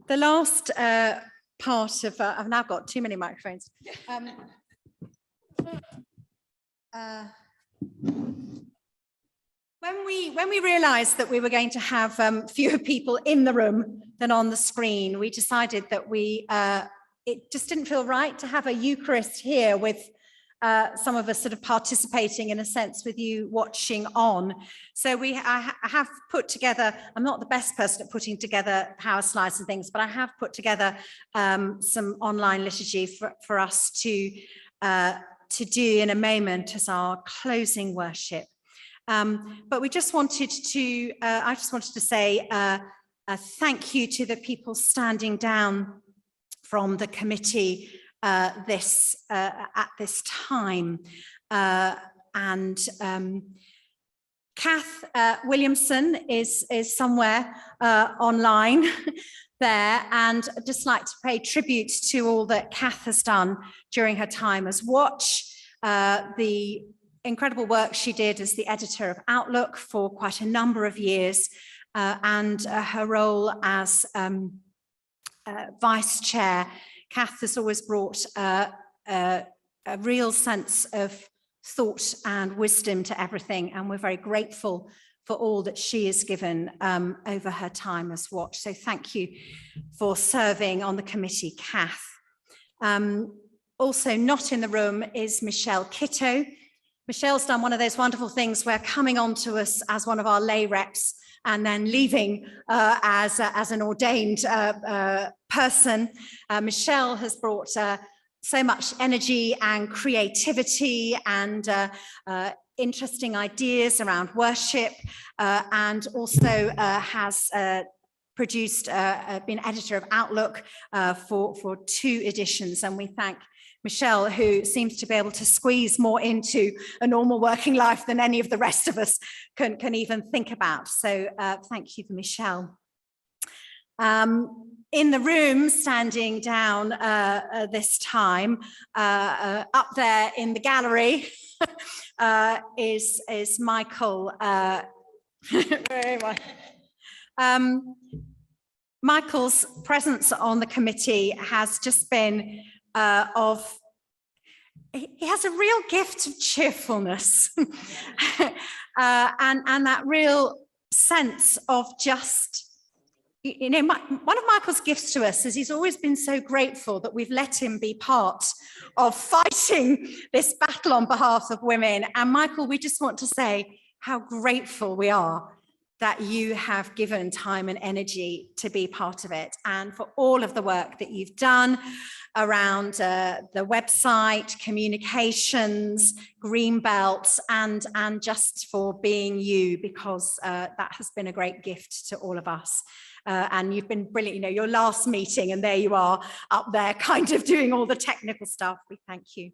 The last part of, I've now got too many microphones. When we realised that we were going to have fewer people in the room than on the screen, we decided that it just didn't feel right to have a Eucharist here with some of us sort of participating in a sense with you watching on. So I have put together, I'm not the best person at putting together power slides and things, but I have put together some online liturgy for us to do in a moment as our closing worship. But we just wanted to, I just wanted to say a thank you to the people standing down from the committee at this time. Kath Williamson is somewhere online there, and I'd just like to pay tribute to all that Kath has done during her time as Watch, the incredible work she did as the editor of Outlook for quite a number of years, and her role as vice chair. Kath has always brought a real sense of thought and wisdom to everything, and we're very grateful for all that she has given over her time as Watch. So thank you for serving on the committee, Kath. Also not in the room is Michelle Kitto. Michelle's done one of those wonderful things where coming on to us as one of our lay reps and then leaving as an ordained person. Michelle has brought so much energy and creativity and interesting ideas around worship, and also has produced, been editor of Outlook for 2 editions, and we thank Michelle, who seems to be able to squeeze more into a normal working life than any of the rest of us can even think about. So thank you for Michelle. In the room, standing down this time, up there in the gallery is Michael. Michael's presence on the committee has just been he has a real gift of cheerfulness and that real sense of just, you know, one of Michael's gifts to us is he's always been so grateful that we've let him be part of fighting this battle on behalf of women. And Michael, we just want to say how grateful we are that you have given time and energy to be part of it, and for all of the work that you've done around the website, communications, green belts, and just for being you, because that has been a great gift to all of us. And you've been brilliant, you know, your last meeting, and there you are up there kind of doing all the technical stuff. We thank you.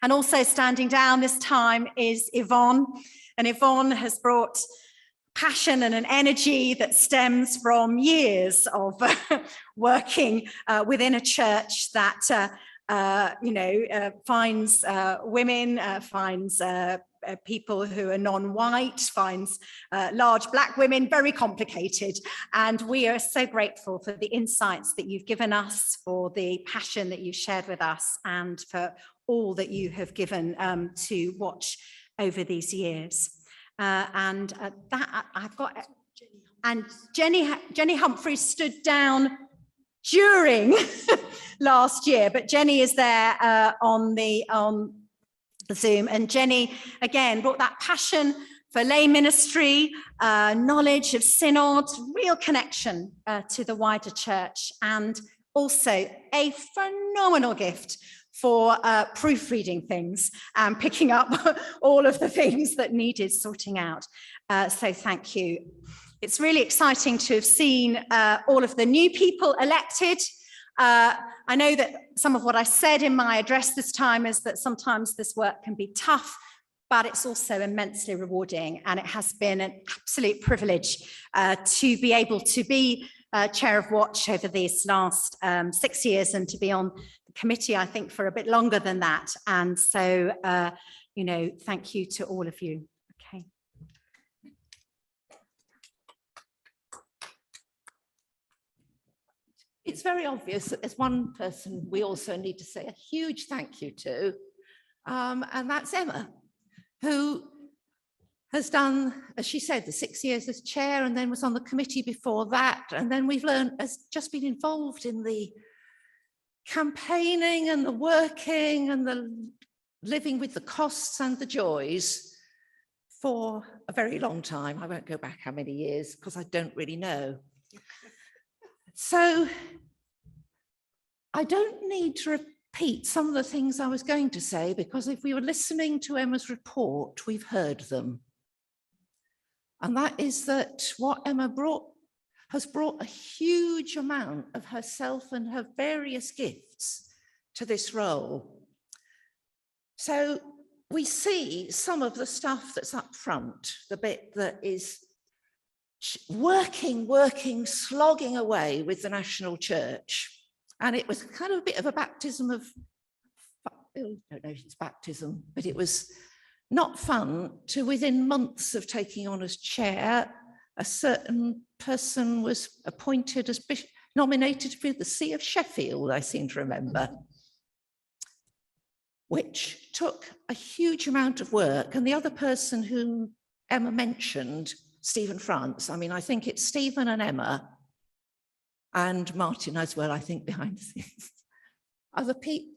And also standing down this time is Yvonne, and Yvonne has brought passion and an energy that stems from years of working within a church that finds women, finds people who are non-white, finds large black women very complicated. And we are so grateful for the insights that you've given us, for the passion that you've shared with us, and for all that you have given to Watch over these years. And Jenny Humphreys stood down during last year, but Jenny is there on the Zoom, and Jenny again brought that passion for lay ministry, knowledge of synod, real connection to the wider church, and also a phenomenal gift for proofreading things and picking up all of the things that needed sorting out. So thank you. It's really exciting to have seen all of the new people elected. I know that some of what I said in my address this time is that sometimes this work can be tough, but it's also immensely rewarding, and it has been an absolute privilege to be able to be chair of Watch over these last 6 years, and to be on the committee, I think, for a bit longer than that. And so, you know, thank you to all of you. Okay. it's very obvious that there's one person we also need to say a huge thank you to, and that's Emma, who has done, as she said, the 6 years as chair, and then was on the committee before that. And then we've learned, has just been involved in the campaigning and the working and the living with the costs and the joys for a very long time. I won't go back how many years because I don't really know. So I don't need to repeat some of the things I was going to say, because if we were listening to Emma's report, we've heard them. And that is that what Emma has brought a huge amount of herself and her various gifts to this role. So we see some of the stuff that's up front, the bit that is working, slogging away with the national church. And it was kind of a bit of a baptism of, I don't know if it's baptism, but it was not fun to, within months of taking on as chair, a certain person was appointed as bishop, nominated for the See of Sheffield, I seem to remember, which took a huge amount of work. And the other person whom Emma mentioned, Stephen France, I mean, I think it's Stephen and Emma and Martin as well, I think, behind the scenes, are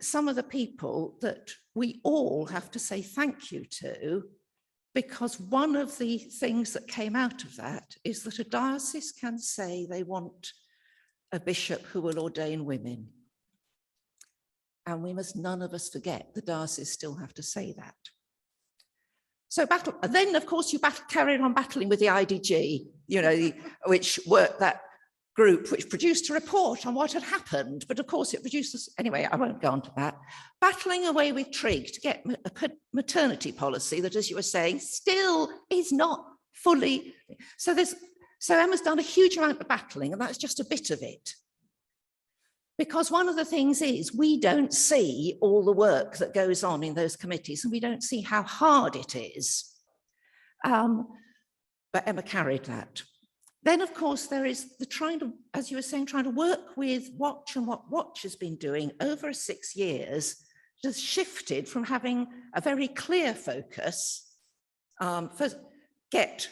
some of the people that we all have to say thank you to, because one of the things that came out of that is that a diocese can say they want a bishop who will ordain women. And we must, none of us forget, the diocese still have to say that. So then of course you carried on battling with the IDG, you know, which worked, that group which produced a report on what had happened, but of course it produced, anyway, I won't go on to that. Battling away with Trig to get a maternity policy that, as you were saying, still is not fully, so Emma's done a huge amount of battling, and that's just a bit of it. Because one of the things is we don't see all the work that goes on in those committees, and we don't see how hard it is. But Emma carried that. Then, of course, there is the trying to, as you were saying, trying to work with Watch, and what Watch has been doing over 6 years has shifted from having a very clear focus for get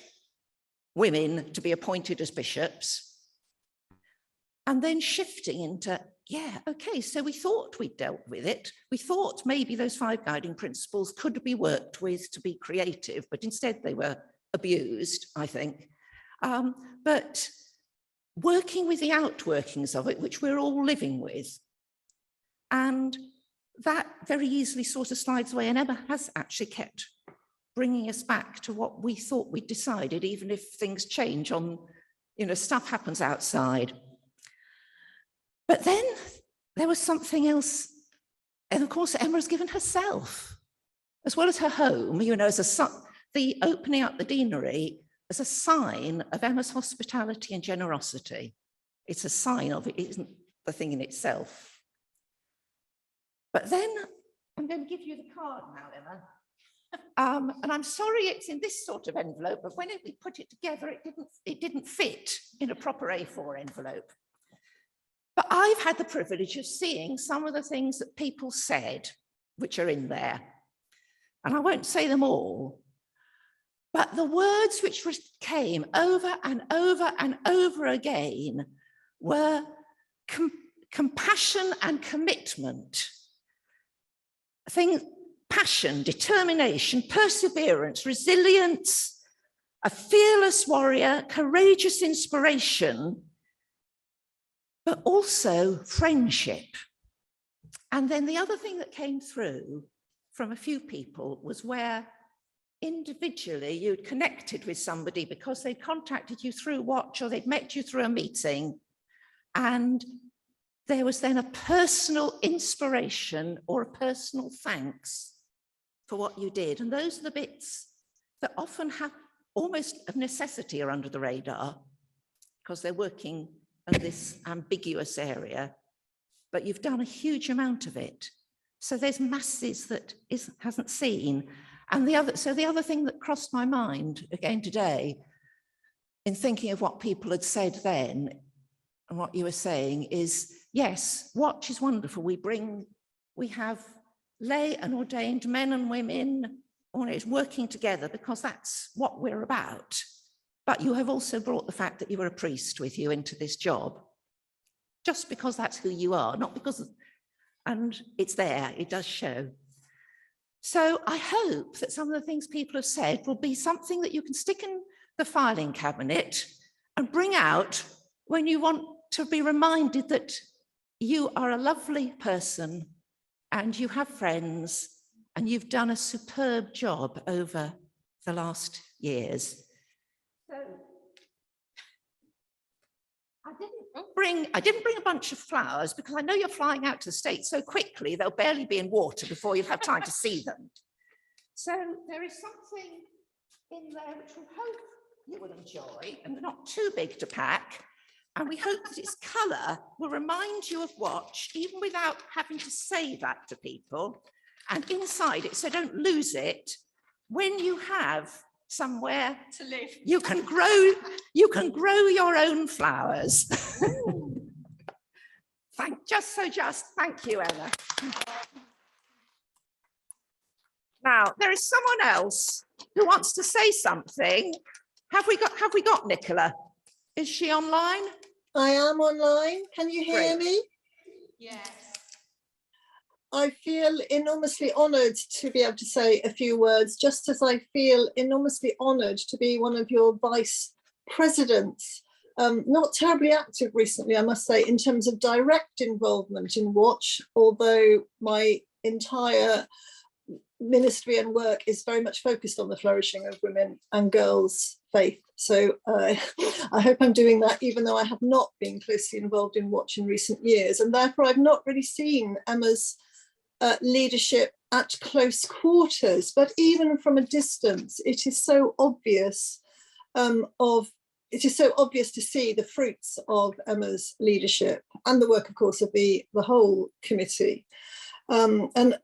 women to be appointed as bishops, and then shifting into, yeah, okay, so we thought we'd dealt with it. We thought maybe those 5 guiding principles could be worked with to be creative, but instead they were abused, I think. But working with the outworkings of it, which we're all living with. And that very easily sort of slides away, and Emma has actually kept bringing us back to what we thought we'd decided, even if things change on, you know, stuff happens outside. But then there was something else, and of course Emma has given herself, as well as her home, you know, as the opening up the deanery as a sign of Emma's hospitality and generosity. It's a sign of it, isn't the thing in itself. But then I'm going to give you the card now, Emma. And I'm sorry it's in this sort of envelope, but when we put it together, it didn't fit in a proper A4 envelope. But I've had the privilege of seeing some of the things that people said, which are in there. And I won't say them all, but the words which came over and over and over again were compassion and commitment. Passion, determination, perseverance, resilience, a fearless warrior, courageous inspiration, but also friendship. And then the other thing that came through from a few people was where individually you'd connected with somebody because they'd contacted you through Watch or they'd met you through a meeting, and there was then a personal inspiration or a personal thanks for what you did. And those are the bits that often have almost of necessity are under the radar because they're working in this ambiguous area, but you've done a huge amount of it. So there's masses that hasn't seen. And the other thing that crossed my mind again today in thinking of what people had said then, and what you were saying is, yes, Watch is wonderful. We have lay and ordained men and women always working together because that's what we're about. But you have also brought the fact that you were a priest with you into this job, just because that's who you are, not because, and it's there, it does show. So I hope that some of the things people have said will be something that you can stick in the filing cabinet and bring out when you want to be reminded that you are a lovely person and you have friends and you've done a superb job over the last years. So I didn't bring a bunch of flowers because I know you're flying out to the States so quickly, they'll barely be in water before you'll have time to see them. So there is something in there which we hope you will enjoy, and they're not too big to pack. And we hope that its colour will remind you of Watch, even without having to say that to people. And inside it, so don't lose it, when you have somewhere to live, you can grow your own flowers. Thank you, Emma. Now, there is someone else who wants to say something. Have we got Nicola? Is she online? I am online. Can you hear me? Yes. I feel enormously honoured to be able to say a few words, just as I feel enormously honoured to be one of your vice presidents. Not terribly active recently, I must say, in terms of direct involvement in Watch, although my entire ministry and work is very much focused on the flourishing of women and girls' faith. So I hope I'm doing that, even though I have not been closely involved in Watch in recent years. And therefore, I've not really seen Emma's leadership at close quarters. But even from a distance, it is so obvious to see the fruits of Emma's leadership and the work, of course, of the whole committee. And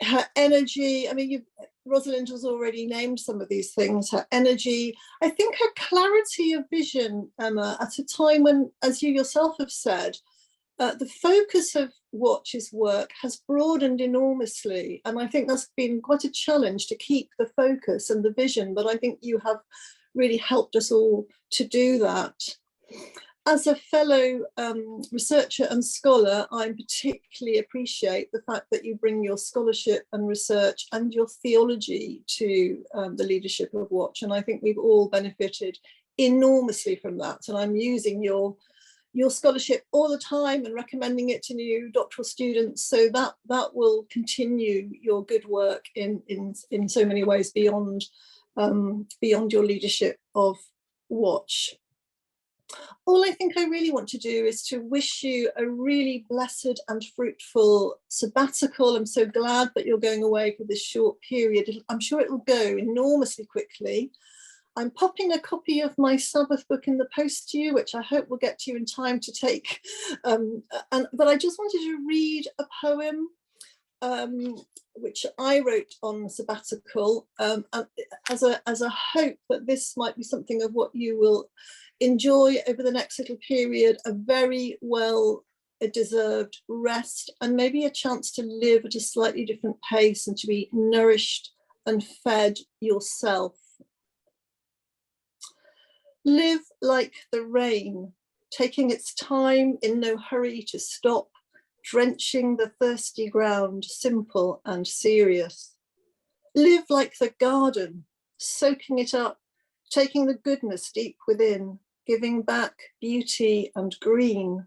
her energy, I mean, Rosalind has already named some of these things, her energy, I think her clarity of vision, Emma, at a time when, as you yourself have said, the focus of Watch's work has broadened enormously. And I think that's been quite a challenge to keep the focus and the vision, but I think you have really helped us all to do that. As a fellow researcher and scholar, I particularly appreciate the fact that you bring your scholarship and research and your theology to the leadership of Watch. And I think we've all benefited enormously from that. And I'm using your scholarship all the time and recommending it to new doctoral students. So that will continue your good work in so many ways beyond your leadership of Watch. All I think I really want to do is to wish you a really blessed and fruitful sabbatical. I'm so glad that you're going away for this short period. I'm sure it will go enormously quickly. I'm popping a copy of my Sabbath book in the post to you, which I hope will get to you in time to take. But I just wanted to read a poem which I wrote on sabbatical, as a hope that this might be something of what you will enjoy over the next little period, a very well deserved rest and maybe a chance to live at a slightly different pace and to be nourished and fed yourself. Live like the rain, taking its time, in no hurry to stop, drenching the thirsty ground, simple and serious. Live like the garden, soaking it up, taking the goodness deep within, giving back beauty and green.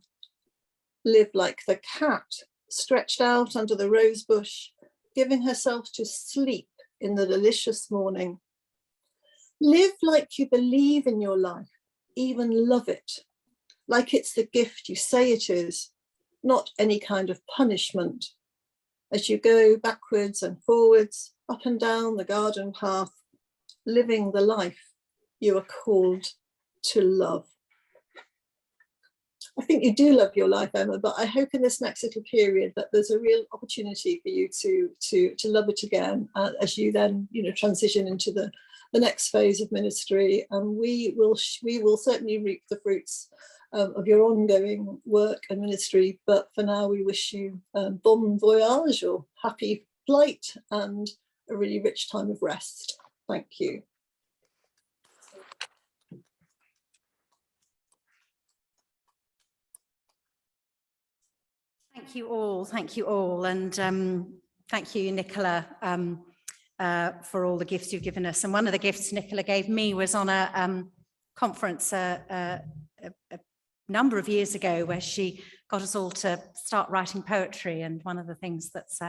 Live like the cat, stretched out under the rose bush, giving herself to sleep in the delicious morning. Live like you believe in your life, even love it, like it's the gift you say it is, not any kind of punishment. As you go backwards and forwards, up and down the garden path, living the life you are called to love. I think you do love your life, Emma, but I hope in this next little period that there's a real opportunity for you to love it again as you then, transition into the next phase of ministry. And we will certainly reap the fruits of your ongoing work and ministry. But for now, we wish you bon voyage or happy flight and a really rich time of rest. Thank you. Thank you all, and thank you, Nicola, for all the gifts you've given us. And one of the gifts Nicola gave me was on a conference a number of years ago, where she got us all to start writing poetry. And one of the things that's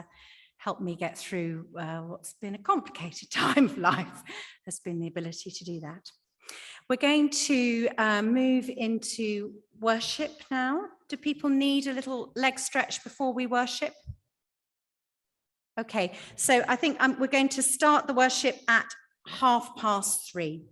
helped me get through what's been a complicated time of life has been the ability to do that. We're going to move into worship now. Do people need a little leg stretch before we worship? Okay, so I think we're going to start the worship at 3:30.